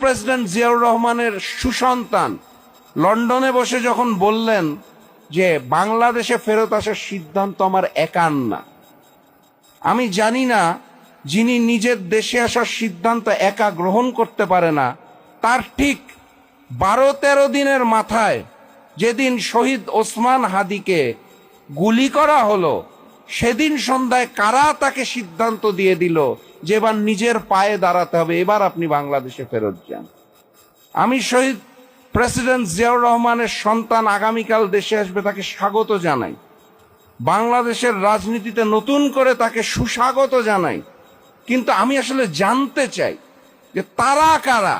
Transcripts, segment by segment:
President Ziaur রহমানের সুসন্তান লন্ডনে বসে যখন বললেন যে বাংলাদেশে ফেরত আসার সিদ্ধান্ত আমার একার না, আমি জানি না যিনি নিজের দেশে আসার সিদ্ধান্ত একা গ্রহণ করতে পারে না, তার ঠিক 12-13 দিনের মাথায় যেদিন শহীদ ওসমান হাদিকে গুলি করা হলো, সেদিন সন্ধ্যায় কারা তাকে সিদ্ধান্ত দিয়ে দিল যে এবার নিজের পায়ে দাঁড়াতে হবে, এবার আপনি বাংলাদেশে ফেরত যান। আমি শহীদ প্রেসিডেন্ট জিয়াউর রহমানের সন্তান আগামীকাল দেশে আসবে, তাকে স্বাগত জানাই। বাংলাদেশের রাজনীতিতে নতুন করে তাকে সুস্বাগত জানাই। কিন্তু আমি আসলে জানতে চাই যে তারা কারা,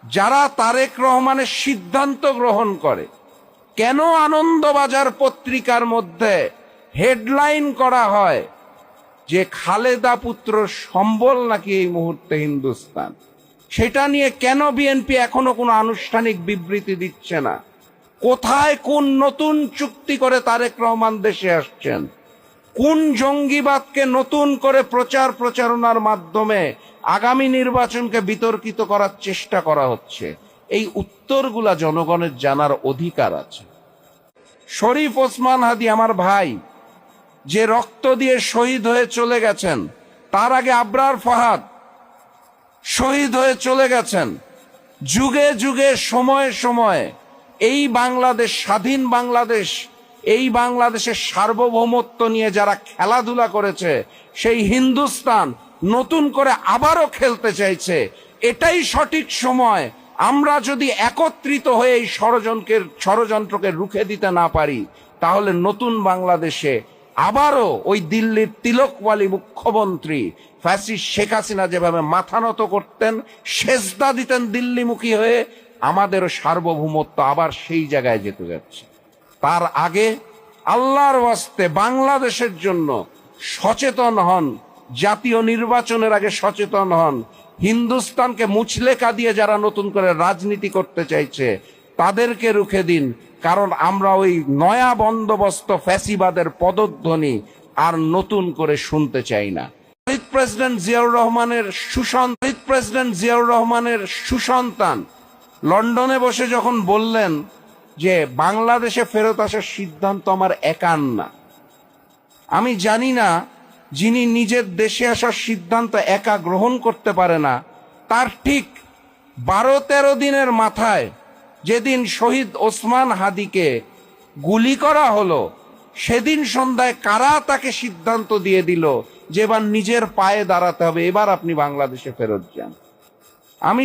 যারা তারেক রহমানের সিদ্ধান্ত গ্রহণ করে। কেন আনন্দবাজার পত্রিকার মধ্যে হেডলাইন করা হয় যে খালেদা পুত্র সম্বল নাকি এই মুহূর্তে হিন্দুস্তান? সেটা নিয়ে কেন বিএনপি এখনো কোনো আনুষ্ঠানিক বিবৃতি দিচ্ছে না? কোথায় কোন নতুন চুক্তি করে তারেক রহমান দেশে আসছেন? কোন জঙ্গিবাদকে নতুন করে প্রচার প্রচারণার মাধ্যমে আগামী নির্বাচনকে বিতর্কিত করার চেষ্টা করা হচ্ছে? এই উত্তরগুলা জনগণের জানার অধিকার আছে। শরীফ ওসমান হাদি আমার ভাই, যে রক্ত দিয়ে শহীদ হয়ে চলে গেছেন, তার আগে আবরার ফাহাদ শহীদ হয়ে চলে গেছেন। যুগে যুগে সময়ে সময়ে এই বাংলাদেশ, স্বাধীন বাংলাদেশ, এই বাংলাদেশের সার্বভৌমত্ব নিয়ে যারা খেলাধুলা করেছে, সেই হিন্দুস্তান নতুন করে আবারও খেলতে চাইছে। এটাই সঠিক সময়। আমরা যদি একত্রিত হয়ে এই ষড়যন্ত্রকে রুখে দিতে না পারি, তাহলে নতুন বাংলাদেশে আবারও ওই দিল্লির তিলকওয়ালি মুখ্যমন্ত্রী ফ্যাসিস্ট শেখ হাসিনা যেভাবে মাথা নত করতেন, সেজদা দিতেন দিল্লিমুখী হয়ে, আমাদেরও সার্বভৌমত্ব আবার সেই জায়গায় যেতে যাচ্ছে। তার আগে আল্লাহর ওয়াস্তে বাংলাদেশের জন্য সচেতন হন, জাতীয় নির্বাচনের আগে সচেতন হন। হিন্দুস্তানকে মুচলেকা দিয়ে যারা নতুন করে রাজনীতি করতে চাইছে, তাদেরকে রুখে দিন। কারণ আমরা ওই নয়া বন্দোবস্ত ফ্যাসিবাদের পদধ্বনি আর নতুন করে শুনতে চাই না। শহীদ প্রেসিডেন্ট জিয়াউর রহমানের সুসন্তান লন্ডনে বসে যখন বললেন যে বাংলাদেশে ফেরত আসার সিদ্ধান্ত আমার একার না, আমি জানি না যিনি নিজের দেশে আসার সিদ্ধান্ত একা গ্রহণ করতে পারে না, তার ঠিক 12-13 দিনের মাথায় যেদিন শহীদ ওসমান হাদিকে গুলি করা হলো, সেদিন সন্ধ্যায় কারা তাকে সিদ্ধান্ত দিয়ে দিল যে এবার নিজের পায়ে দাঁড়াতে হবে, এবার আপনি বাংলাদেশে ফেরত যান। আমি